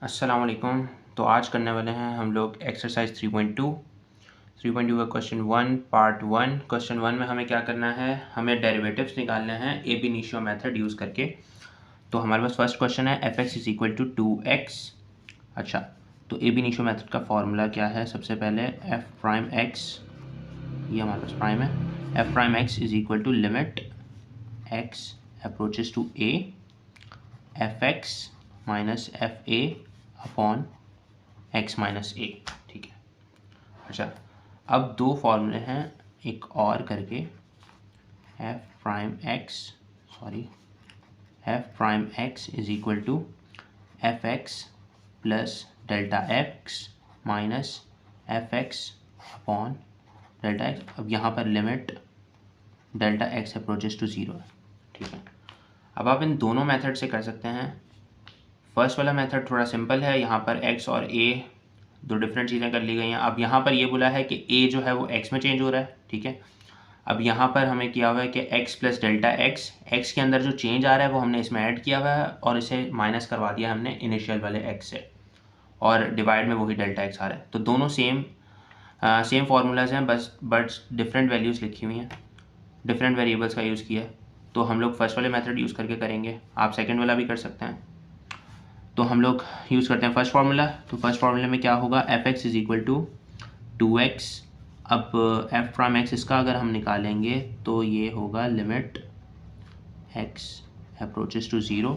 अस्सलाम वालेकुम। तो आज करने वाले हैं हम लोग एक्सरसाइज 3.2 का क्वेश्चन 1 पार्ट 1। क्वेश्चन 1 में हमें क्या करना है, हमें डेरिवेटिव्स निकालने हैं ab initio मेथड यूज़ करके। तो हमारे पास फर्स्ट क्वेश्चन है f(x = 2x)। अच्छा, तो ab initio मेथड का फॉर्मूला क्या है? सबसे पहले f'(x), ये हमारे पास प्राइम है, f'(x) = limit x approaches to a fx minus fa upon x minus a। ठीक है। अच्छा, अब दो फॉर्मूले हैं एक और करके, f'(x) = fx plus delta x minus fx upon delta x। अब यहाँ पर limit delta x approaches to 0 है। ठीक है। अब आप इन दोनों मेथड से कर सकते हैं। फर्स्ट वाला मेथड थोड़ा सिंपल है, यहाँ पर x और a दो डिफरेंट चीज़ें कर ली गई हैं। अब यहाँ पर ये बोला है कि a जो है वो x में चेंज हो रहा है। ठीक है। अब यहाँ पर हमें किया हुआ है कि x प्लस डेल्टा x के अंदर जो चेंज आ रहा है वो हमने इसमें ऐड किया हुआ है और इसे माइनस करवा दिया हमने इनिशियल वाले x से, और डिवाइड में वही डेल्टा x आ रहा है। तो दोनों सेम फार्मूलाज हैं, बट डिफरेंट वैल्यूज़ लिखी हुई हैं, डिफरेंट वेरिएबल्स का यूज़ किया है। तो हम लोग फर्स्ट वाले मेथड यूज़ करके करेंगे, आप सेकेंड वाला भी कर सकते हैं। तो हम लोग यूज़ करते हैं फर्स्ट फार्मूला। तो फर्स्ट फार्मूले में क्या होगा, f(x = 2x)। अब f'(x) इसका अगर हम निकालेंगे तो ये होगा लिमिट x अप्रोचेस टू 0।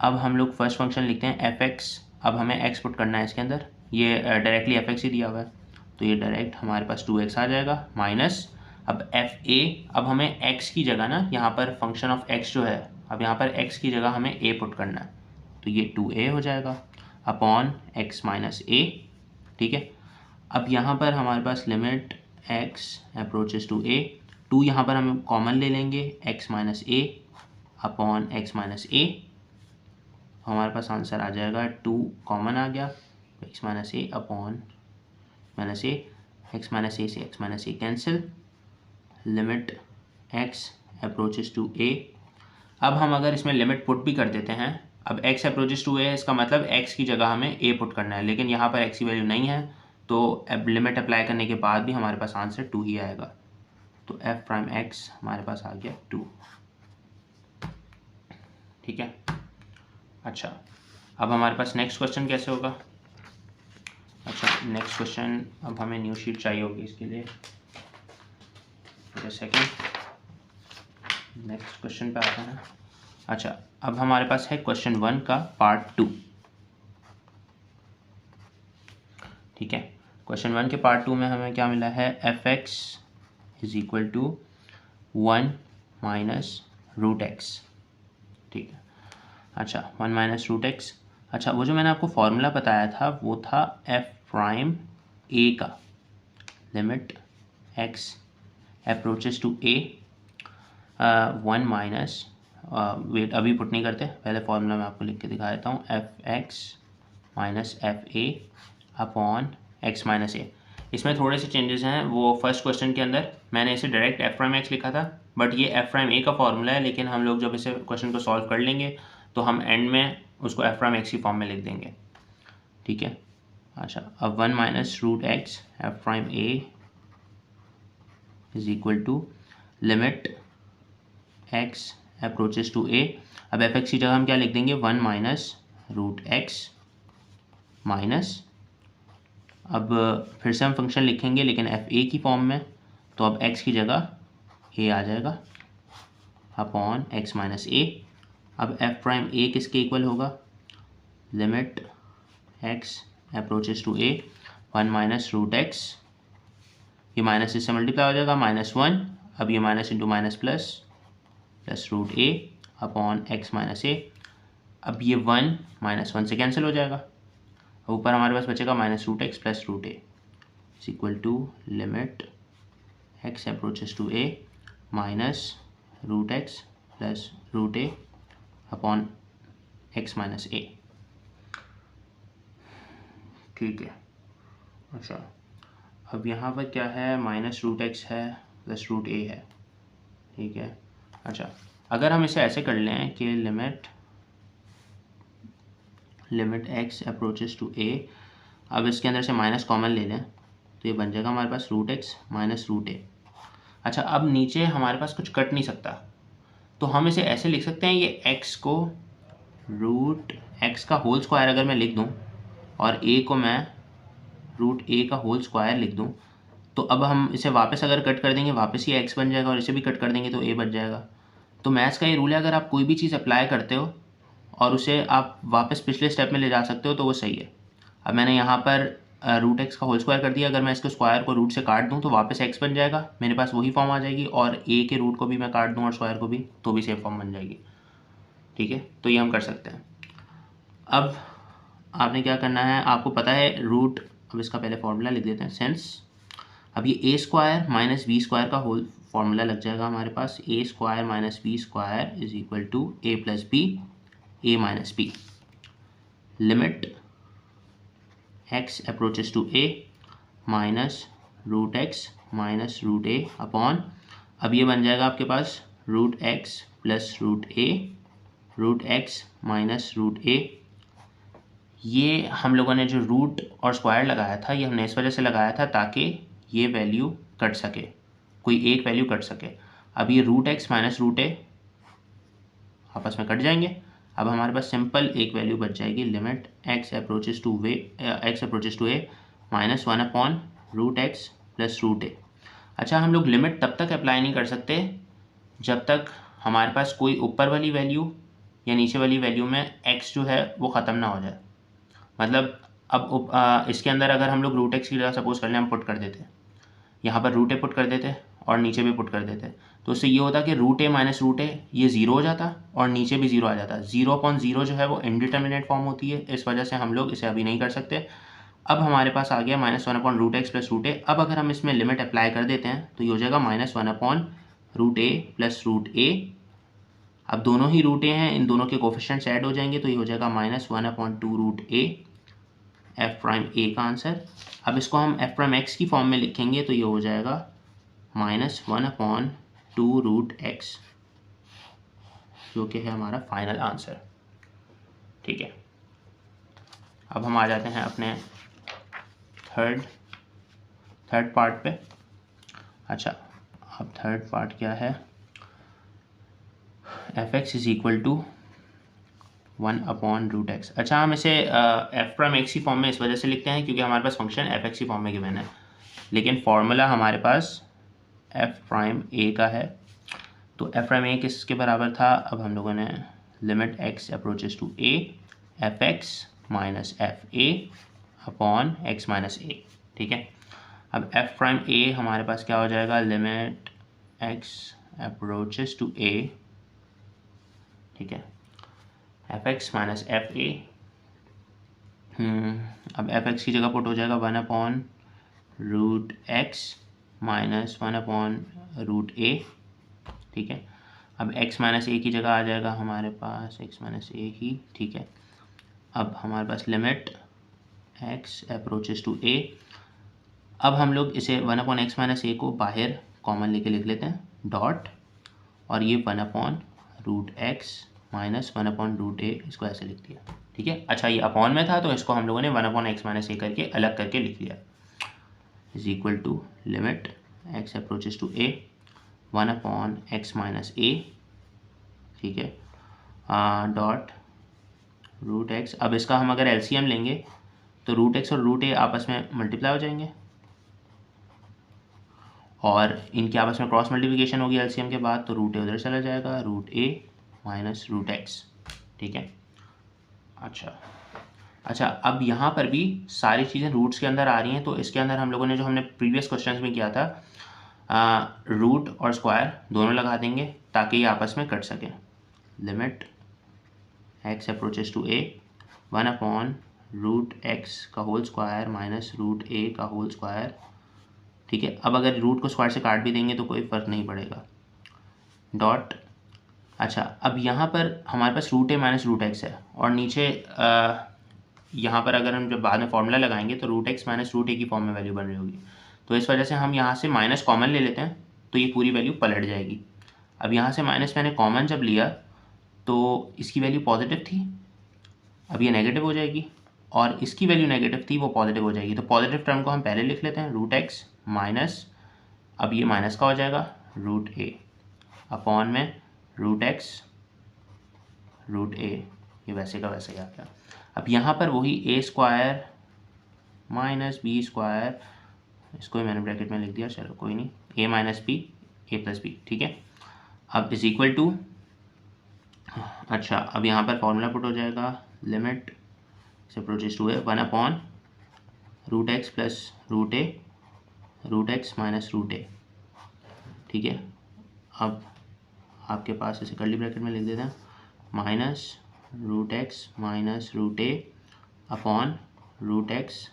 अब हम लोग फर्स्ट फंक्शन लिखते हैं fx। अब हमें x पुट करना है इसके अंदर, ये डायरेक्टली fx ही दिया हुआ है तो ये डायरेक्ट हमारे पास 2x आ जाएगा माइनस। अब fa, अब हमें x की जगह ना, यहाँ पर फंक्शन ऑफ x जो है, अब यहाँ पर x की जगह हमें a पुट करना है तो ये 2a हो जाएगा अपॉन x माइनस a। ठीक है। अब यहाँ पर हमारे पास limit x approaches to a, 2 यहाँ पर हम कॉमन ले लेंगे, x minus a upon x minus a। हमारे पास आंसर आ जाएगा 2 कॉमन आ गया, x minus a upon minus a, x minus a से x minus a cancel, limit x approaches to a। अब हम अगर इसमें लिमिट पुट भी कर देते हैं, अब x अप्रोचेस टू a, इसका मतलब x की जगह हमें a पुट करना है, लेकिन यहाँ पर x की वैल्यू नहीं है तो अब लिमिट अप्लाई करने के बाद भी हमारे पास आंसर 2 ही आएगा। तो f'(x) हमारे पास आ गया 2। ठीक है। अच्छा, अब हमारे पास नेक्स्ट क्वेश्चन कैसे होगा। अच्छा, नेक्स्ट क्वेश्चन, अब हमें न्यू शीट चाहिए होगी इसके लिए। सेकेंड नेक्स्ट क्वेश्चन पे आता है ना। अच्छा, अब हमारे पास है क्वेश्चन 1 का पार्ट 2। ठीक है। क्वेश्चन 1 के पार्ट 2 में हमें क्या मिला है, f(x) = 1 माइनस रूट एक्स। ठीक है। अच्छा, 1 माइनस रूट एक्स। अच्छा, वो जो मैंने आपको फॉर्मूला बताया था वो था f'(a) का, limit x approaches to a 1 minus, wait अभी पुट नहीं करते, पहले फॉर्मूला मैं आपको लिख के दिखा देता हूँ, f(x) minus fa upon x minus a। इसमें थोड़े से चेंजेस हैं, वो फर्स्ट क्वेश्चन के अंदर मैंने इसे डायरेक्ट f'(x) लिखा था, बट ये f'(a) का फॉर्मूला है, लेकिन हम लोग जब इसे क्वेश्चन को सॉल्व कर लेंगे तो हम एंड में उसको f'(x) की फॉर्म में लिख देंगे। ठीक है। अच्छा, अब 1 minus root x f'(a) = limit x approaches to a। अब f(x) की जगह हम क्या लिख देंगे, 1 माइनस रूट एक्स माइनस, अब फिर से हम फंक्शन लिखेंगे लेकिन fa की फॉर्म में, तो अब x की जगह a आ जाएगा अपॉन x माइनस a। अब f'(a) किसके इक्वल होगा, limit x approaches to a 1 minus root x, ये माइनस इससे मल्टीप्लाई हो जाएगा -1, अब ये minus into minus plus root a upon x minus a। अब ये 1 -1 से कैंसिल हो जाएगा, ऊपर हमारे पास बचेगा minus root x plus root a equal to limit x approaches to a minus root x plus root a upon x minus a। ठीक है। अच्छा, अब यहाँ पर क्या है, माइनस रूट एक्स है प्लस रूट a है। ठीक है। अच्छा, अगर हम इसे ऐसे कर लें कि limit limit x approaches to a. अब इसके अंदर से माइनस कॉमन ले लें तो ये बन जाएगा हमारे पास root x minus root a. अच्छा, अब नीचे हमारे पास कुछ कट नहीं सकता, तो हम इसे ऐसे लिख सकते हैं, ये एक्स को रूट एक्स का होल स्क्वायर अगर मैं लिख दूं और ए को मैं रूट ए का होल स्क्वायर लिख दूं, तो अब हम इसे वापस अगर कट कर देंगे वापस ही एक्स बन जाएगा और इसे भी कट कर देंगे तो ए बन जाएगा। तो मैथ्स का ये रूल है, अगर आप कोई भी चीज़ अप्लाई करते हो और उसे आप वापस पिछले स्टेप में ले जा सकते हो तो वो सही है। अब मैंने यहाँ पर रूट एक्स का होल स्क्वायर कर दिया, अगर मैं इसके स्क्वायर को रूट से काट दूँ तो वापस एक्स बन जाएगा, मेरे पास वही फॉर्म आ जाएगी, और ए के रूट को भी मैं काट दूँ और स्क्वायर को भी तो भी सेम फॉर्म बन जाएगी। ठीक है, तो ये हम कर सकते हैं। अब आपने क्या करना है, आपको पता है रूट, अब इसका पहले फॉर्मूला लिख देते हैं, सेंस अब ये a square minus b square का होल फॉर्मूला लग जाएगा हमारे पास, a square minus b square is equal to a plus b a minus b. Limit x approaches to a minus root x minus root a upon, अब ये बन जाएगा आपके पास root x plus root a, root x minus root a. ये हम लोगों ने जो रूट और स्क्वायर लगाया था ये हमने इस वजह से लगाया था ताकि ये वैल्यू कट सके, कोई एक वैल्यू कट सके। अब ये रूट एक्स माइनस रूट ए आपस में कट जाएंगे, अब हमारे पास सिंपल एक वैल्यू बच जाएगी, limit x approaches to a minus one upon root x plus root a. अच्छा, हम लोग लिमिट तब तक अप्लाई नहीं कर सकते जब तक हमारे पास कोई ऊपर वाली वैल्यू या नीचे वाली वैल्यू में एक्स जो है वो ख़त्म ना हो जाए। मतलब अब इसके अंदर अगर हम लोग रूट एक्स की जगह सपोज कर लें हम पुट कर देते, यहाँ पर रूट ए पुट कर देते और नीचे भी पुट कर देते, तो उससे ये होता कि root A minus root a ये ज़ीरो हो जाता और नीचे भी ज़ीरो आ जाता। ज़ीरो अपॉन ज़ीरो जो है वो इनडिटर्मिनेट फॉर्म होती है, इस वजह से हम लोग इसे अभी नहीं कर सकते। अब हमारे पास आ गया minus one upon root x plus root a. अब अगर हम इसमें लिमिट अप्लाई कर देते हैं तो ये हो जाएगा minus one upon root A plus root a. अब दोनों ही रूट ए हैं, इन दोनों के कोफिशिएंट्स ऐड हो जाएंगे तो ये हो जाएगा minus one upon two root a, f prime a का आंसर। अब इसको हम एफ प्राइम एक्स की फॉर्म में लिखेंगे तो ये हो जाएगा minus one upon two root x, जो कि है हमारा फाइनल आंसर। ठीक है, अब हम आ जाते हैं अपने थर्ड पार्ट पे। अच्छा, अब थर्ड पार्ट क्या है, f x is equal to one upon root x. अच्छा, हम इसे एफ प्राइम एक्स की फॉर्म में इस वजह से लिखते हैं क्योंकि हमारे पास फंक्शन एफ एक्स की फॉर्म में गिवन है, लेकिन फार्मूला हमारे पास एफ प्राइम ए का है। तो एफ प्राइम ए किसके बराबर था, अब हम लोगों ने limit x approaches to a f x minus f a upon x minus a. ठीक है, अब एफ प्राइम ए हमारे पास क्या हो जाएगा, limit x approaches to a, ठीक है, f x minus f a. अब एफ एक्स की जगह पुट हो जाएगा one upon root x minus one upon root a. ठीक है, अब x माइनस ए की जगह आ जाएगा हमारे पास x माइनस ए ही। ठीक है, अब हमारे पास limit x approaches to a। अब हम लोग इसे one upon x minus a को बाहर कॉमन लेके लिख लेते हैं डॉट, और ये one upon root x minus one upon root a, इसको ऐसे लिख दिया। ठीक है, अच्छा ये अपॉन में था तो इसको हम लोगों ने one upon x minus a करके अलग करके लिख लिया, is equal to limit x approaches to a one upon x minus a. ठीक है, डॉट रूट एक्स। अब इसका हम अगर एलसीएम लेंगे तो रूट एक्स और रूट ए आपस में मल्टीप्लाई हो जाएंगे और इनकी आपस में क्रॉस मल्टीप्लिकेशन होगी एलसीएम के बाद, तो रूट ए उधर चला जाएगा, रूट ए माइनस रूट एक्स। ठीक है, अच्छा अब यहाँ पर भी सारी चीज़ें रूट्स के अंदर आ रही हैं, तो इसके अंदर हम लोगों ने जो हमने प्रीवियस क्वेश्चन में किया था रूट और स्क्वायर दोनों लगा देंगे ताकि ये आपस में कट सकें। Limit x approaches to a one upon root x का whole square minus root a का होल स्क्वायर। ठीक है, अब अगर रूट को स्क्वायर से काट भी देंगे तो कोई फ़र्क नहीं पड़ेगा, डॉट। अच्छा, अब यहाँ पर हमारे पास रूट ए माइनस रूट एक्स है और नीचे यहाँ पर अगर हम जब बाद में फॉर्मूला लगाएंगे तो रूट एक्स माइनस रूट ए की फॉर्म में वैल्यू बन रही होगी, तो इस वजह से हम यहाँ से माइनस कॉमन ले लेते हैं तो ये पूरी वैल्यू पलट जाएगी। अब यहाँ से माइनस मैंने कॉमन जब लिया तो इसकी वैल्यू पॉजिटिव थी, अब ये नेगेटिव हो जाएगी और इसकी वैल्यू नेगेटिव थी, वो पॉजिटिव हो जाएगी। तो पॉजिटिव टर्म को हम पहले लिख लेते हैं, रूट एक्स माइनस, अब ये माइनस का हो जाएगा रूट ए अपॉन में रूट एक्स रूट ए, ये वैसे का वैसे ही आ गया। अब यहाँ पर वही ए स्क्वायर माइनस बी स्क्वायर, इसको मैंने ब्रैकेट में लिख दिया, चलो कोई नहीं, ए minus b a plus B, ठीक है। अब इज इक्वल टू, अच्छा अब यहाँ पर फॉर्मूला पुट हो जाएगा, लिमिट से अप्रोचेस टू है 1 upon root x plus root a root x minus root a, ठीक है। अब आपके पास इसे कर्ली ब्रैकेट में लिख देते हैं, minus root x minus root a upon root x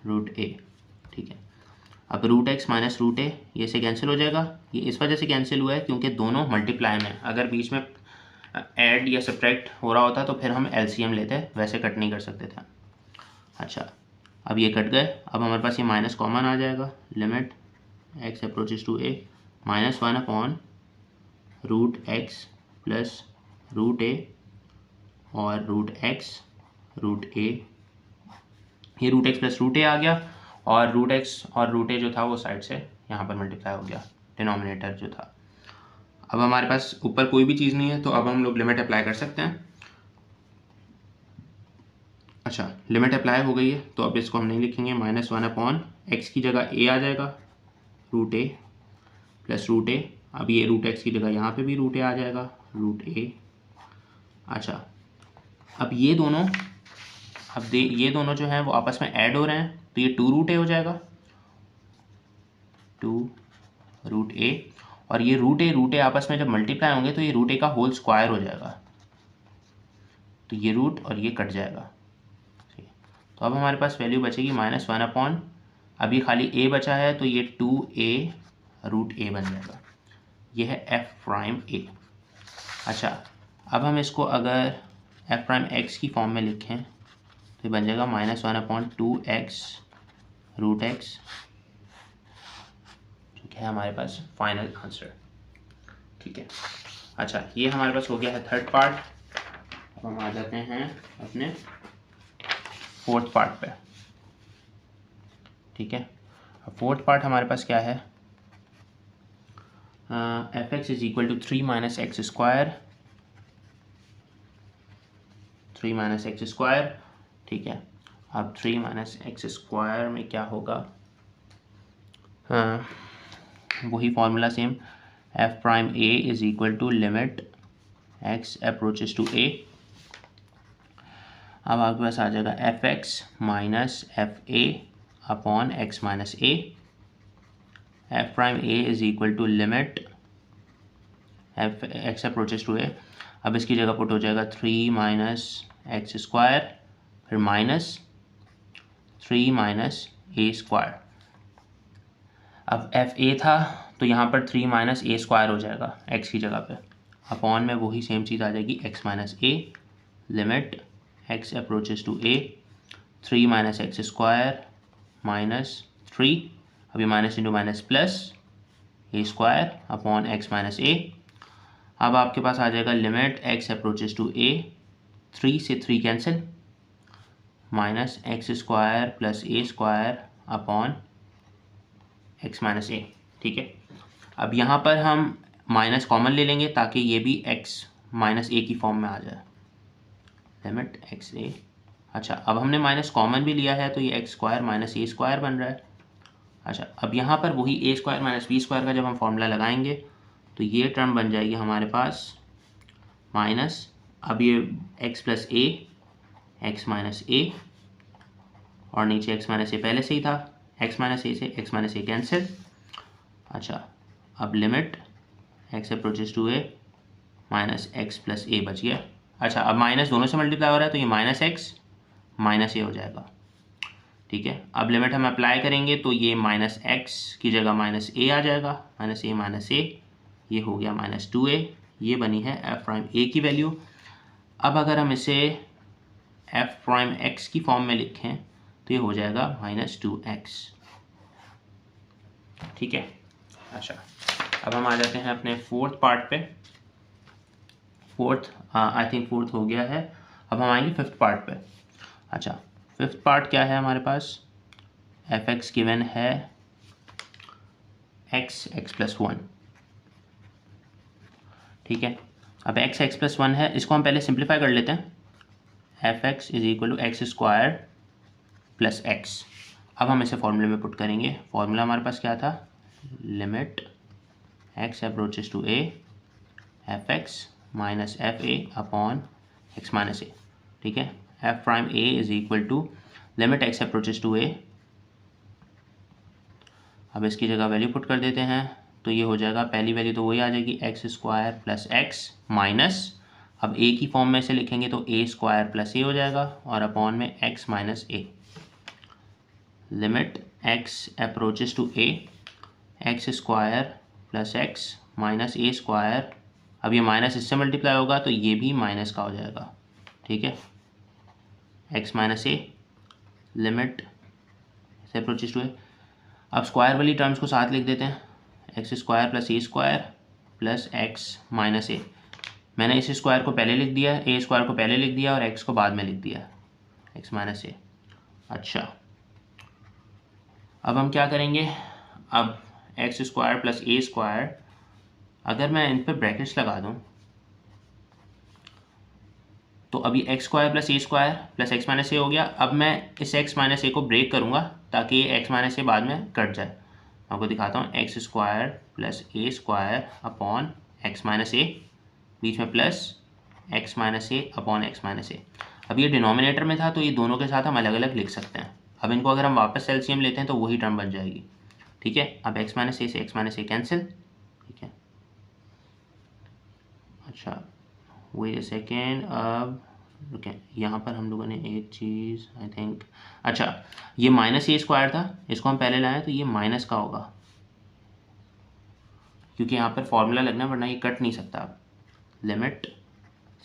root a, ठीक है। अब root x minus root a, ये से कैंसिल हो जाएगा, ये इस वजह से कैंसिल हुआ है क्योंकि दोनों मल्टीप्लाई में, अगर बीच में ऐड या सब्ट्रैक्ट हो रहा होता तो फिर हम एलसीएम लेते, वैसे कट नहीं कर सकते थे। अच्छा अब ये कट गए, अब हमारे पास ये माइनस कॉमन आ जाएगा, limit x approaches to a minus 1 upon root x plus root a और रूट एक्स रूट ए, ये root x plus root a आ गया और रूट एक्स और रूट ए जो था वो साइड से यहाँ पर मल्टीप्लाई हो गया, डिनोमिनेटर जो था। अब हमारे पास ऊपर कोई भी चीज़ नहीं है तो अब हम लोग लिमिट अप्लाई कर सकते हैं। अच्छा लिमिट अप्लाई हो गई है तो अब इसको हम नहीं लिखेंगे, माइनस 1 अपॉन एक्स की जगह ए आ जाएगा, root A plus root a, अब ये रूट एक्स की जगह यहाँ पे भी रूट ए आ जाएगा, रूट ए। अच्छा अब ये दोनों, अब ये दोनों जो हैं वो आपस में ऐड हो रहे हैं तो ये 2 रूट ए हो जाएगा, 2 रूट ए, और ये रूट ए आपस में जब मल्टीप्लाई होंगे तो ये रूट ए का होल स्क्वायर हो जाएगा, तो ये रूट और ये कट जाएगा, ठीक है। तो अब हमारे पास वैल्यू बचेगी माइनस 1 अपॉन, अभी खाली ए बचा है तो ये 2a रूट ए बन जाएगा, ये है एफ प्राइम ए। अच्छा अब हम इसको अगर एफ प्राइम एक्स की फॉर्म में लिखें तो बन जाएगा minus 1 upon 2x root x, ठीक है हमारे पास फाइनल आंसर, ठीक है। अच्छा ये हमारे पास हो गया है थर्ड पार्ट। अब हम आ जाते हैं अपने फोर्थ पार्ट पे, ठीक है। अब फोर्थ पार्ट हमारे पास क्या है, f x is equal to 3 minus x square, 3 minus x square, ठीक है। अब 3 माइनस एक्स स्क्वायर में क्या होगा, वही formula same, f prime a is equal to limit x approaches to a. अब आपके पास आ जाएगा f x minus f a upon x minus a, f prime a is equal to limit f x approaches to a. अब इसकी जगह put हो जाएगा 3 माइनस एक्स स्क्वायर, फिर माइनस 3 माइनस ए स्क्वायर। अब एफ ए था तो यहाँ पर 3 माइनस ए स्क्वायर हो जाएगा एक्स की जगह पे, अपॉन में वही सेम चीज़ आ जाएगी x minus a, limit x approaches to a 3 minus x square minus 3, अभी minus into minus plus a square upon x minus a. अब आपके पास आ जाएगा limit x approaches to a, 3 से 3 cancel, minus x square plus a square upon x minus a, ठीक है। अब यहाँ पर हम माइनस कॉमन ले लेंगे ताकि ये भी एक्स माइनस ए की फॉर्म में आ जाए, लिमिट एक्स ए। अच्छा अब हमने माइनस कॉमन भी लिया है तो ये x square minus a square बन रहा है। अच्छा अब यहाँ पर वही ए स्क्वायर माइनस बी स्क्वायर का जब हम फॉर्मूला लगाएंगे तो ये टर्म बन जाएगी हमारे पास माइनस, अब ये x plus a x minus a, और नीचे एक्स माइनस ए पहले से ही था, एक्स माइनस ए से एक्स माइनस ए कैंसिल। अच्छा अब limit x approaches to a minus x plus a बच गया। अच्छा अब माइनस दोनों से मल्टीप्लाई हो रहा है तो ये माइनस एक्स माइनस ए हो जाएगा, ठीक है। अब लिमिट हम अप्लाई करेंगे तो ये माइनस एक्स की जगह माइनस ए आ जाएगा, माइनस ए, ये हो गया माइनस 2a, ये बनी है एफ प्राइम ए की वैल्यू। अब अगर हम इसे एफ प्राइम एक्स की फॉर्म में लिखें तो ये हो जाएगा माइनस 2x, ठीक है। अच्छा अब हम आ जाते हैं अपने फोर्थ पार्ट पे, फोर्थ आई थिंक फोर्थ हो गया है। अब हम आएंगे फिफ्थ पार्ट पे। अच्छा, फिफ्थ पार्ट क्या है हमारे पास, एफ एक्स गिवन है एक्स प्लस वन, ठीक है। अब एक्स प्लस वन है, इसको हम पहले सिंप्लीफाई कर लेते हैं। F x is equal to x square plus x. अब हम इसे फॉर्मूले में पुट करेंगे। फॉर्मूला हमारे पास क्या था, limit x approaches to a f x minus f a upon x minus a, ठीक है। F prime a is equal to limit x approaches to a, अब इसकी जगह वैल्यू पुट कर देते हैं तो ये हो जाएगा, पहली वैल्यू तो वही आ जाएगी x square plus x minus, अब ए की फॉर्म में से लिखेंगे तो ए स्क्वायर प्लस ए हो जाएगा और अपॉन में x minus a. Limit x approaches to a x square plus x minus a square, अब ये माइनस इससे मल्टीप्लाई होगा तो ये भी माइनस का हो जाएगा, ठीक है। एक्स माइनस ए लिमिट से अप्रोचेस टू ए, अब स्क्वायर वाली टर्म्स को साथ लिख देते हैं, x square plus a square plus x minus ए। मैंने इस स्क्वायर को पहले लिख दिया, ए स्क्वायर को पहले लिख दिया और एक्स को बाद में लिख दिया, एक्स माइनस ए। अच्छा, अब हम क्या करेंगे, अब x square plus a square, अगर मैं इन पर ब्रैकेट्स लगा दूं तो अभी x square plus a square plus x minus ए हो गया। अब मैं इस एक्स माइनस ए को ब्रेक करूंगा ताकि ये एक्स माइनस ए बाद में कट जाए। आपको दिखाता हूँ, x square plus a square upon x minus ए, बीच में plus x minus a upon x minus a. अब ये डिनोमिनेटर में था तो ये दोनों के साथ हम अलग अलग लिख सकते हैं। अब इनको अगर हम वापस एलसीएम लेते हैं तो वही टर्म बन जाएगी, ठीक है। अब एक्स माइनस ए से एक्स माइनस ए कैंसिल, ठीक है। अच्छा वेट अ सेकेंड, अब ओके यहाँ पर हम लोगों ने एक चीज़ आई थिंक, अच्छा ये माइनस ए स्क्वायर था, इसको हम पहले लाएं तो ये माइनस का होगा क्योंकि यहाँ पर फॉर्मूला लगना, वरना ये कट नहीं सकता। अब लिमिट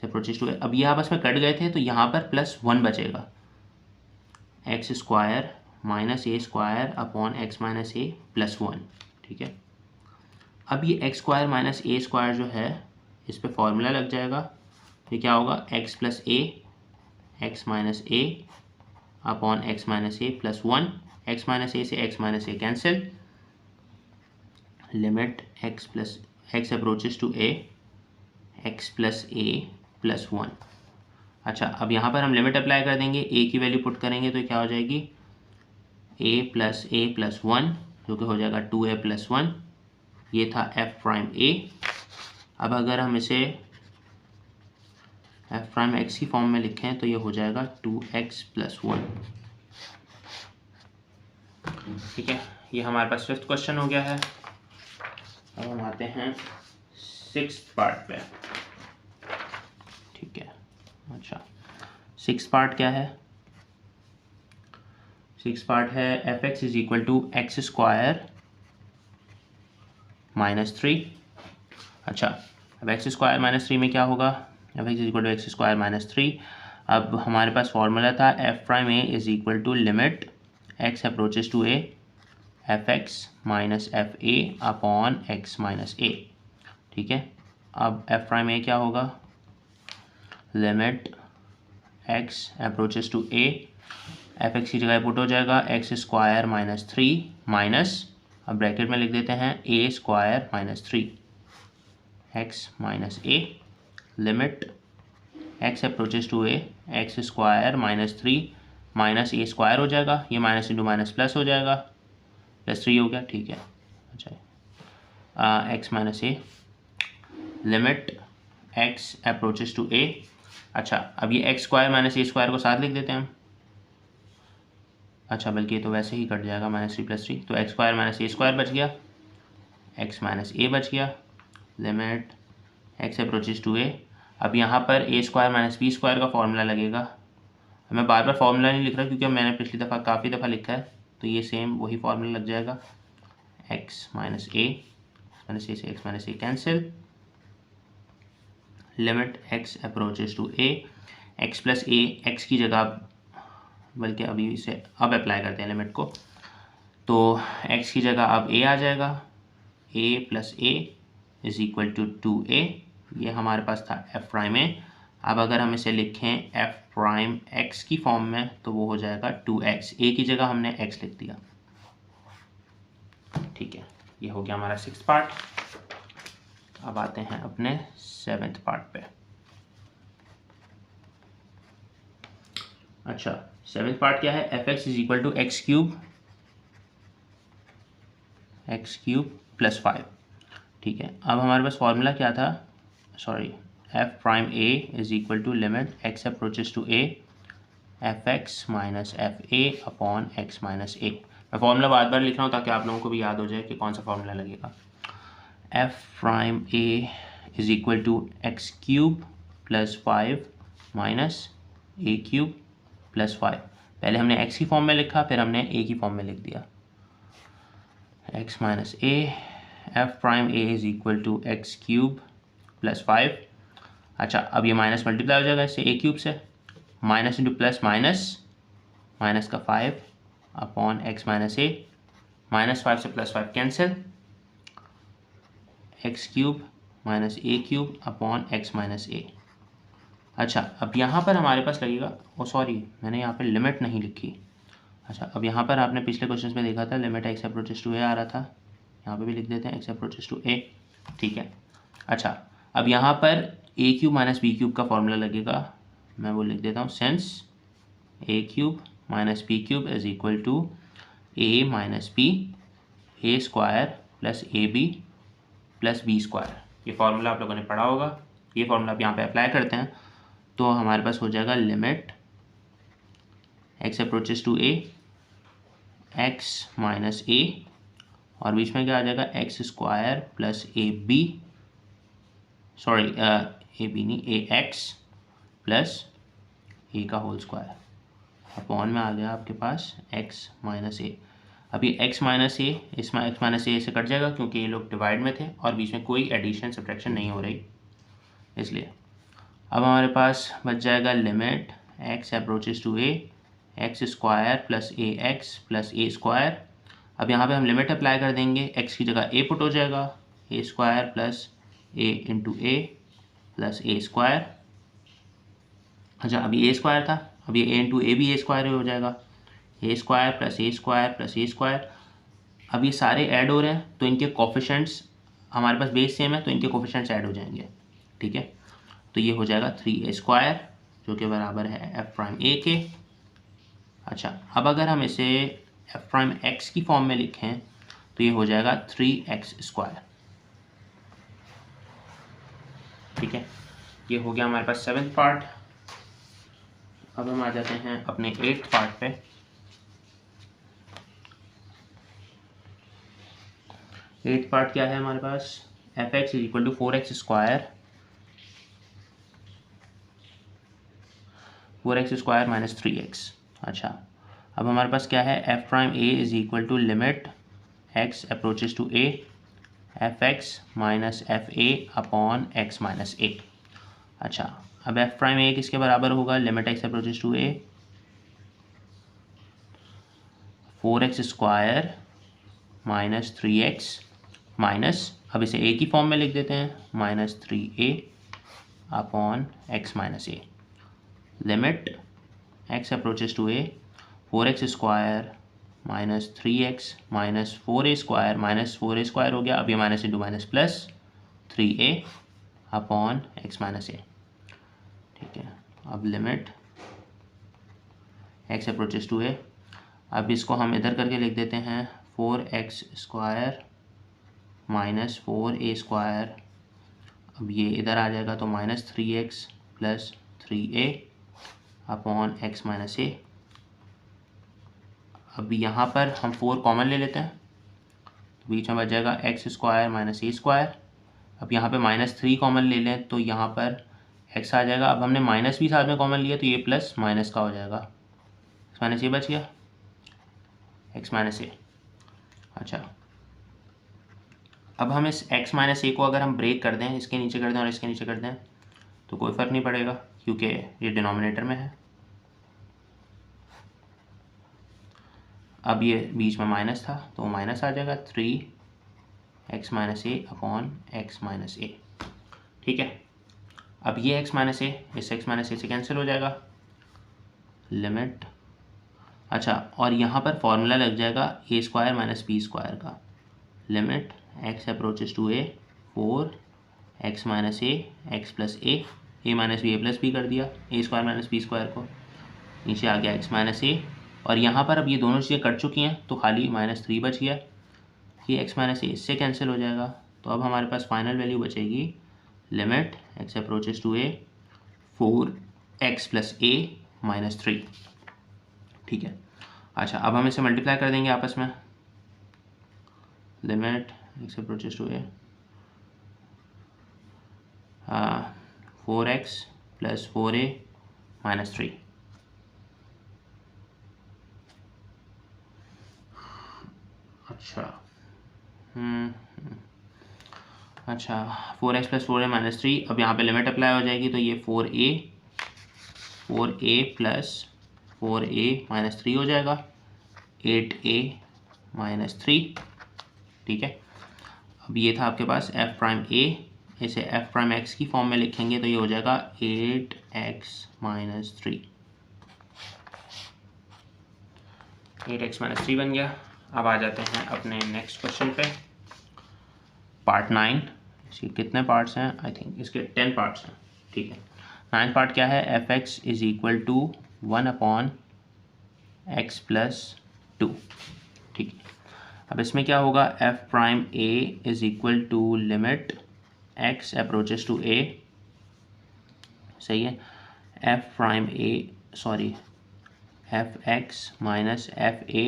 से अप्रोचेस टू, अब ये आपस में कट गए थे तो यहाँ पर प्लस वन बचेगा, x square minus a square upon x minus a plus one, ठीक है। अब ये x square minus a square जो है इस पर फॉर्मूला लग जाएगा, ये क्या होगा, x plus a x minus a upon x minus a plus one, x minus a से x minus a cancel, limit x plus x approaches to a x plus a plus one. अच्छा, अब यहाँ पर हम limit apply कर देंगे, ए की value put करेंगे तो क्या हो जाएगी, ए प्लस वन जो कि हो जाएगा 2a प्लस वन, ये था एफ प्राइम ए। अब अगर हम इसे एफ प्राइम एक्स की फॉर्म में लिखें तो ये हो जाएगा 2x प्लस वन, ठीक है। ये हमारे पास फिफ्थ क्वेश्चन हो गया है। अब हम आते हैं सिक्स्थ पार्ट पे, ठीक है। अच्छा, सिक्स्थ पार्ट क्या है, सिक्स्थ पार्ट है f x is equal to x square minus three. अच्छा, अब एक्स स्क्वायर माइनस थ्री में क्या होगा, f x is equal to x square minus three. अब हमारे पास फॉर्मूला था f prime a is equal to limit x approaches to a f x minus f a upon x minus a, ठीक है। अब एफ प्राइम ए क्या होगा, limit x approaches to a, f x की जगह put हो जाएगा x square minus three minus, अब ब्रैकेट में लिख देते हैं a square minus three x minus a, limit x approaches to a x square minus three minus a square हो जाएगा, ये माइनस इंटू माइनस प्लस हो जाएगा, प्लस थ्री हो गया, ठीक है। अच्छा, x minus a, limit x approaches to a. अच्छा, अब ये x square minus a square को साथ लिख देते हैं हम, अच्छा बल्कि ये तो वैसे ही कट जाएगा, माइनस थ्री प्लस थ्री, तो x square minus a square बच गया, एक्स माइनस ए बच गया, limit x approaches to a. अब यहाँ पर ए स्क्वायर माइनस बी स्क्वायर का फॉर्मूला लगेगा। मैं बार बार फॉर्मूला नहीं लिख रहा क्योंकि मैंने पिछली दफ़ा काफ़ी दफ़ा लिखा है, तो ये सेम वही फॉर्मूला लग जाएगा, x minus a minus a से x minus a cancel, limit x approaches to a x plus a, x की जगह बल्कि अभी इसे अब अप्लाई करते हैं लिमिट को, तो x की जगह अब a आ जाएगा, a plus a is equal to 2a, ये हमारे पास था एफ प्राइम ए। अब अगर हम इसे लिखें एफ प्राइम एक्स की फॉर्म में तो वो हो जाएगा 2x, ए की जगह हमने x लिख दिया। ठीक है, ये हो गया हमारा 6th पार्ट। अब आते हैं अपने 7th पार्ट पे। अच्छा, 7th पार्ट क्या है, f x is equal to x cube plus 5। ठीक है, अब हमारे पास फॉर्मूला क्या था, sorry, f prime a is equal to limit x approaches to a f x minus f a upon x minus a. मैं फॉर्मूला बार बार लिख रहा हूँ ताकि आप लोगों को भी याद हो जाए कि कौन सा फॉर्मूला लगेगा। F prime a is equal to x cube plus 5 minus a cube plus 5। पहले हमने एक्स की फॉर्म में लिखा, फिर हमने ए की फॉर्म में लिख दिया, x minus a. F prime a is equal to x cube plus 5। अच्छा, अब ये माइनस मल्टीप्लाई हो जाएगा इससे ए क्यूब से, minus into plus minus, minus का 5 upon x minus a, minus 5 से plus 5 cancel, x cube minus a cube upon x minus a. अच्छा, अब यहाँ पर हमारे पास लगेगा, ओ सॉरी मैंने यहाँ पर लिमिट नहीं लिखी। अच्छा, अब यहाँ पर आपने पिछले क्वेश्चन में देखा था लिमिट एक्स अप्रोचेस टू ए आ रहा था, यहाँ पे भी लिख देते हैं एक्स अप्रोचेस टू ए। ठीक है, अच्छा, अब यहाँ पर a cube minus b cube का फॉर्मूला लगेगा, मैं वो लिख देता हूँ, since a cube minus b cube is equal to a minus b, a square plus a b plus b square. ये फार्मूला आप लोगों ने पढ़ा होगा, ये फार्मूला आप यहाँ पे अप्लाई करते हैं तो हमारे पास हो जाएगा limit x approaches to a x minus a, और बीच में क्या आ जाएगा, x square plus a b, sorry a b नहीं, ए एक्स प्लस ए का होल स्क्वायर अपॉन में आ गया आपके पास एक्स माइनस ए। अब ये एक्स माइनस ए, इसमें एक्स माइनस ए से कट जाएगा क्योंकि ये लोग डिवाइड में थे और बीच में कोई एडिशन सब्ट्रैक्शन नहीं हो रही, इसलिए अब हमारे पास बच जाएगा limit x approaches to a x square plus a x plus a square. अब यहाँ पे हम लिमिट अप्लाई कर देंगे, एक्स की जगह ए पुट हो जाएगा, a square plus A into A plus a square. अच्छा, अभी ए स्क्वायर था, अब ये ए इंटू ए भी ए स्क्वायर हो जाएगा, a square plus a square plus a square. अब ये सारे ऐड हो रहे हैं तो इनके कोफिशेंट्स, हमारे पास बेस सेम है तो इनके कोफिशेंट्स ऐड हो जाएंगे। ठीक है, तो ये हो जाएगा 3a स्क्वायर जो कि बराबर है एफ प्राइम ए के। अच्छा, अब अगर हम इसे एफ प्राइम एक्स की फॉर्म में लिखें तो ये हो जाएगा 3x स्क्वायर। ठीक है, ये हो गया हमारे पास 7th पार्ट। अब हम आ जाते हैं अपने 8th पार्ट पे। 8th पार्ट क्या है हमारे पास, f x is equal to 4x square, 4x square minus 3x। अच्छा, अब हमारे पास क्या है, f prime a is equal to limit x approaches to a f x minus f a upon x minus a. अच्छा, अब f prime a किसके बराबर होगा, limit x approaches to a 4x square minus 3x minus, अब इसे a की form में लिख देते हैं, minus 3a upon x minus a. Limit x approaches to a 4x square minus 3x minus 4a square, minus 4a square हो गया, अब ये minus into minus plus 3a upon x minus a. ठीक है, अब limit x approaches to a, अब इसको हम इधर करके लिख देते हैं 4x square minus 4a square, अब ये इधर आ जाएगा तो minus 3x plus 3a upon x minus a. अब यहाँ पर हम 4 कॉमन ले लेते हैं तो बीच में बच जाएगा x square minus a square. अब यहाँ पे माइनस 3 कॉमन ले लें तो यहाँ पर एक्स आ जाएगा, अब हमने माइनस भी साथ में कॉमन लिया तो ये प्लस माइनस का हो जाएगा, एक्स माइनस ए बच गया, एक्स माइनस ए। अच्छा, अब हम इस एक्स माइनस ए को अगर हम ब्रेक कर दें, इसके नीचे कर दें और इसके नीचे कर दें तो कोई फ़र्क नहीं पड़ेगा क्योंकि ये डिनोमिनेटर में है। अब ये बीच में माइनस था तो माइनस आ जाएगा 3x minus a upon x minus a. ठीक है, अब ये x माइनस ए, इस x माइनस ए से कैंसिल हो जाएगा, लिमिट। अच्छा, और यहाँ पर फॉर्मूला लग जाएगा a square minus b square का, limit x approaches to a 4x minus a x plus a minus b a plus b कर दिया, a square minus b square को, नीचे आ गया x माइनस ए, और यहाँ पर अब ये दोनों चीज़ें कट चुकी हैं तो खाली -3 बच गया, ये x माइनस ए इससे कैंसिल हो जाएगा। तो अब हमारे पास फाइनल वैल्यू बचेगी, limit x approaches to a 4x plus a minus 3। ठीक है। अच्छा, अब हम इसे मल्टीप्लाई कर देंगे आपस में, limit x approaches to a 4x plus 4a minus 3। अच्छा, अच्छा 4x प्लस 4a माइनस 3, अब यहाँ पे लिमिट अप्लाई हो जाएगी तो ये 4a प्लस 4a माइनस 3 हो जाएगा, 8a माइनस 3। ठीक है। अब ये था आपके पास f प्राइम a, इसे f प्राइम x की फॉर्म में लिखेंगे तो ये हो जाएगा 8x माइनस 3, 8x माइनस 3 बन गया। अब आ जाते हैं अपने नेक्स्ट क्वेश्चन पे, पार्ट 9। इसके कितने पार्ट्स हैं? आई थिंक इसके 10 पार्ट्स हैं। ठीक है। 9th पार्ट क्या है? fx is equal to 1/x plus 2। ठीक है। अब इसमें क्या होगा, f prime a is equal to limit x approaches to a, सही है, f prime a sorry fx minus fa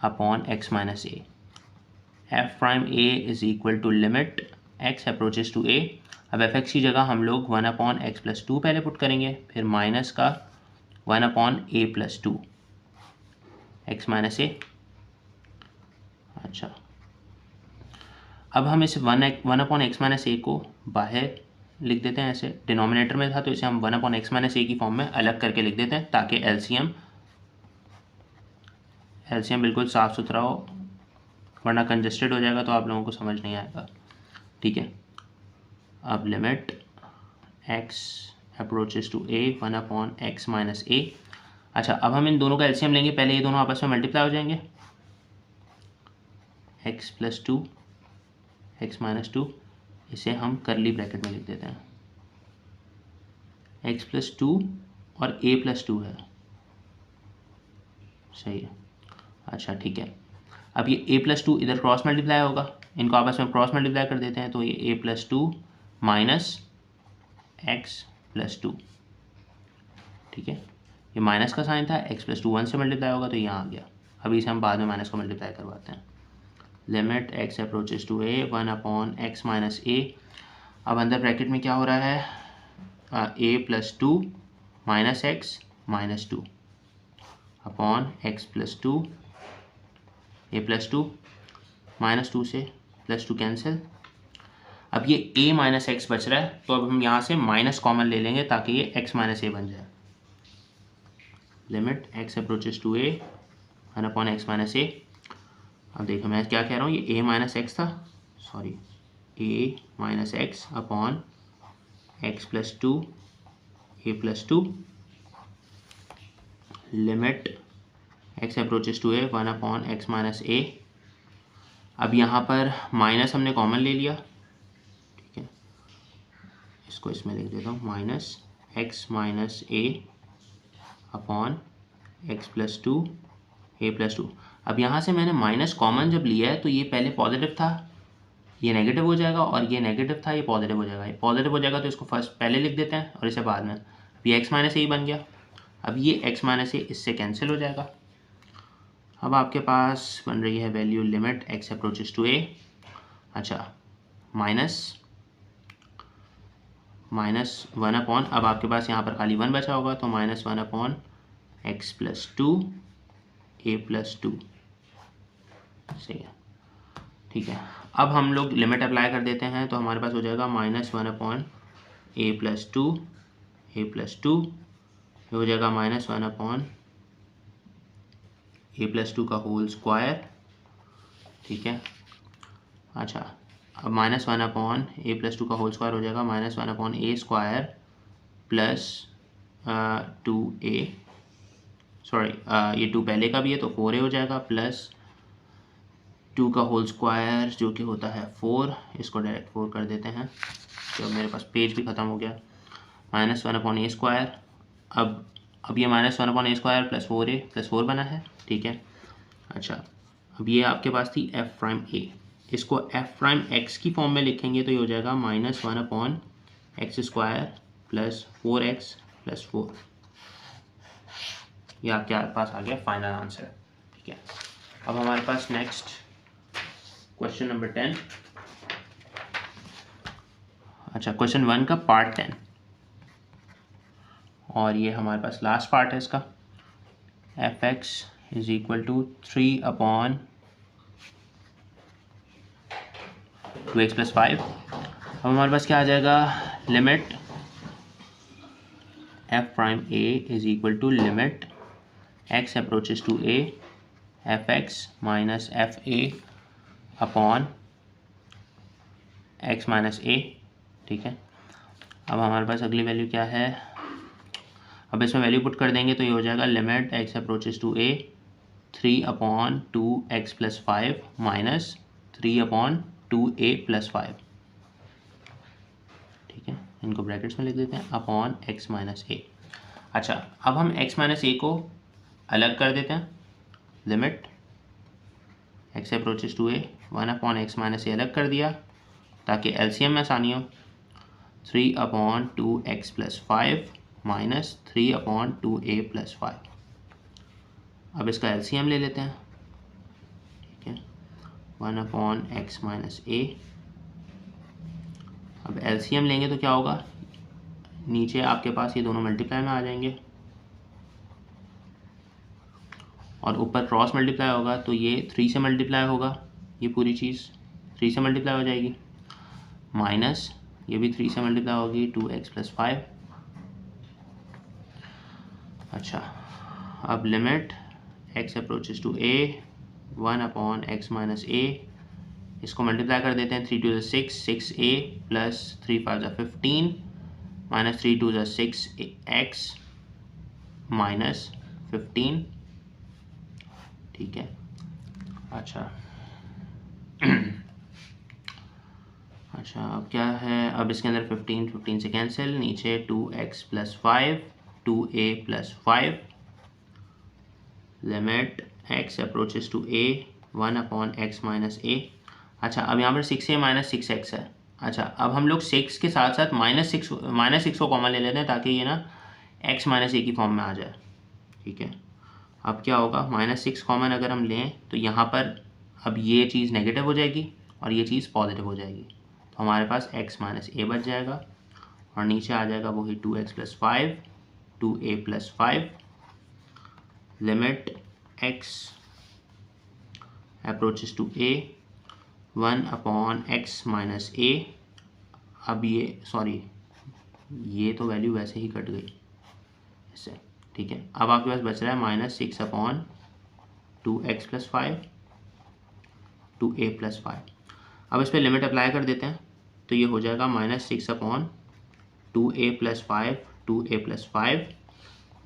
upon x minus a, f prime a is equal to limit x approaches to a। अब fx की जगह हम लोग 1/x plus 2 पहले put करेंगे, फिर माइनस का 1/a plus 2 x minus a। अच्छा, अब हम इस 1/x माइनस a को बाहर लिख देते हैं, ऐसे डिनोमिनेटर में था तो इसे हम 1/x माइनस a की फॉर्म में अलग करके लिख देते हैं ताकि एलसीएम बिल्कुल साफ़ सुथरा हो, वरना कंजस्टेड हो जाएगा तो आप लोगों को समझ नहीं आएगा। ठीक है। अब limit x approaches to a 1/x minus a। अच्छा, अब हम इन दोनों का एलसीएम लेंगे, पहले ये दोनों आपस में मल्टीप्लाई हो जाएंगे, x प्लस 2 x माइनस 2, इसे हम करली ब्रैकेट में लिख देते हैं, x प्लस 2 और a प्लस 2 है, सही है। अच्छा, ठीक है। अब ये a प्लस 2 इधर क्रॉस मल्टीप्लाई होगा, इनको आपस में क्रॉस मल्टीप्लाई कर देते हैं तो ये a plus 2 minus x plus 2। ठीक है, ये माइनस का साइन था, x प्लस 2 1 से मल्टीप्लाई होगा तो यहाँ आ गया। अभी इसे हम बाद में माइनस को मल्टीप्लाई करवाते हैं, limit x approaches to a 1/x minus a। अब अंदर ब्रैकेट में क्या हो रहा है, a plus 2 minus x minus 2 upon x plus 2, a plus 2 minus 2 से प्लस 2 कैंसिल। अब ये a माइनस एक्स बच रहा है तो अब हम यहाँ से माइनस कॉमन ले लेंगे ताकि ये x माइनस a बन जाए, limit x approaches to a 1/x minus a। अब देखो मैं क्या कह रहा हूँ, ये a माइनस एक्स था, sorry a minus x upon x plus 2 a plus 2, limit x approaches to a 1/x minus a। अब यहाँ पर माइनस हमने कॉमन ले लिया, ठीक है, इसको इसमें लिख देता हूँ, minus x minus a upon x plus 2 a plus 2। अब यहाँ से मैंने माइनस कॉमन जब लिया है तो ये पहले पॉजिटिव था, ये नेगेटिव हो जाएगा, और ये नेगेटिव था, ये पॉजिटिव हो जाएगा। ये पॉजिटिव हो जाएगा तो इसको फर्स्ट पहले लिख देते हैं और इसे बाद में। अब ये x माइनस ए बन गया, अब ये x माइनस ए इससे कैंसिल हो जाएगा। अब आपके पास बन रही है value limit x approaches to a, अच्छा माइनस 1 अपॉन, अब आपके पास यहाँ पर खाली 1 बचा होगा तो -1 upon x plus 2 a plus 2, सही है। ठीक है, अब हम लोग लिमिट अप्लाई कर देते हैं तो हमारे पास हो जाएगा -1 upon a plus 2 a plus 2, ये हो जाएगा -1 अपॉन a प्लस 2 का होल स्क्वायर। ठीक है। अच्छा, अब -1 अपॉन a + 2 का होल स्क्वायर हो जाएगा -1 upon a square plus 2a, sorry ये 2 पहले का भी है तो 4a हो जाएगा, प्लस 2 का होल स्क्वायर जो कि होता है 4, इसको डायरेक्ट 4 कर देते हैं। तो मेरे पास पेज भी ख़त्म हो गया। -1 अपॉन a स्क्वायर, अब ये -1 upon a square plus 4a plus 4 बना है, ठीक है। अच्छा, अब ये आपके पास थी f प्राइम a, इसको f प्राइम x की फॉर्म में लिखेंगे तो ये हो जाएगा -1 upon x square plus 4x plus 4। ये आपके पास आ गया फाइनल आंसर, ठीक है। अब हमारे पास नेक्स्ट क्वेश्चन नंबर 10। अच्छा, क्वेश्चन 1 का पार्ट 10 और ये हमारे पास लास्ट पार्ट है इसका। fx = 3 upon 2x + 5। अब हमारे पास क्या आ जाएगा, limit f prime a = limit x approaches to a fx minus fa upon x minus a, ठीक है। अब हमारे पास अगली वैल्यू क्या है, अब इसमें वैल्यू पुट कर देंगे तो ये हो जाएगा limit x approaches to a 3 upon 2x + 5 minus 3 upon 2a + 5, ठीक है। इनको ब्रैकेट्स में लिख देते हैं अपॉन x माइनस a। अच्छा, अब हम x माइनस a को अलग कर देते हैं, limit x approaches to a 1 upon x minus a अलग कर दिया ताकि एलसीएम में आसानी हो। 3 upon 2x + 5 minus 3 upon 2a + 5। अब इसका एलसीएम ले लेते हैं, ठीक है। 1 अपॉन x माइनस a, अब एलसीएम लेंगे तो क्या होगा, नीचे आपके पास ये दोनों मल्टीप्लाई में आ जाएंगे और ऊपर क्रॉस मल्टीप्लाई होगा तो ये 3 से मल्टीप्लाई होगा, ये पूरी चीज़ 3 से मल्टीप्लाई हो जाएगी, माइनस ये भी 3 से मल्टीप्लाई होगी 2x + 5। अच्छा, अब limit x approaches to a 1 upon x minus a, इसको मल्टीप्लाई कर देते हैं, 3 × 2 = 6, 6a plus 3 × 5 = 15 minus 3 × 2 = 6x minus 15, ठीक है। अच्छा अच्छा, अब क्या है, अब इसके अंदर 15 से कैंसिल, नीचे 2x + 5 2a + 5 limit x approaches to a 1 upon x minus a। अच्छा, अब यहाँ पर 6a माइनस 6x है। अच्छा, अब हम लोग 6 के साथ साथ -6 को कॉमन ले लेते हैं ताकि ये ना x माइनस a की फॉर्म में आ जाए, ठीक है। अब क्या होगा, -6 कॉमन अगर हम लें तो यहाँ पर अब ये चीज़ नेगेटिव हो जाएगी और ये चीज़ पॉजिटिव हो जाएगी, तो हमारे पास x माइनस a बच जाएगा और नीचे आ जाएगा वही 2x + 5 2a + 5 limit x approaches to a 1 upon x minus a। अब ये सॉरी, ये तो वैल्यू वैसे ही कट गई इससे, ठीक है। अब आपके पास बच रहा है -6 अपॉन 2x + 5 2a + 5। अब इस पर लिमिट अप्लाई कर देते हैं तो ये हो जाएगा -6 upon 2a + 5 2a + 5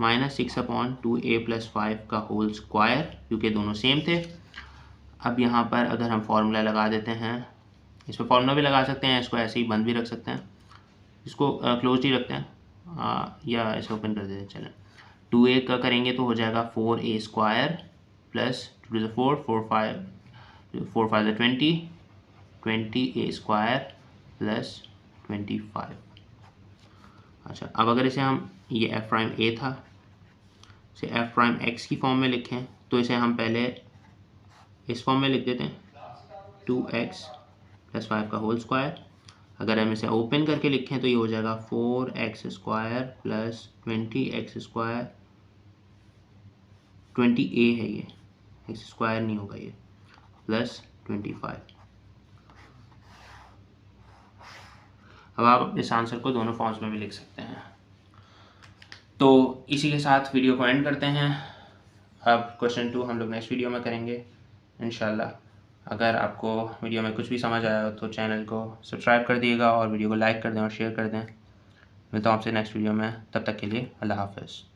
-6 upon 2a + 5 का होल स्क्वायर, क्योंकि दोनों सेम थे। अब यहाँ पर अगर हम फार्मूला लगा देते हैं, इस पर फार्मूला भी लगा सकते हैं, इसको ऐसे ही बंद भी रख सकते हैं, इसको क्लोज ही रखते हैं या इसे ओपन कर देते हैं। चलें, 2a का करेंगे तो हो जाएगा 4a square plus 2 × 4 4 5 = 20 20a square plus 25। अच्छा, अब अगर इसे हम, ये f प्राइम a था, इसे f प्राइम x की फॉर्म में लिखें तो इसे हम पहले इस फॉर्म में लिख देते हैं 2x + 5 का होल स्क्वायर। अगर हम इसे ओपन करके लिखें तो ये हो जाएगा 4x square plus 20x square 20a है, ये x स्क्वायर नहीं होगा, ये प्लस 25। अब आप इस आंसर को दोनों फॉर्म्स में भी लिख सकते हैं। तो इसी के साथ वीडियो को एंड करते हैं। अब क्वेश्चन 2 हम लोग नेक्स्ट वीडियो में करेंगे इंशाल्लाह। अगर आपको वीडियो में कुछ भी समझ आया हो तो चैनल को सब्सक्राइब कर दिएगा और वीडियो को लाइक कर दें और शेयर कर दें। मिलता हूँ आपसे नेक्स्ट वीडियो में, तब तक के लिए अल्लाह हाफ़िज़।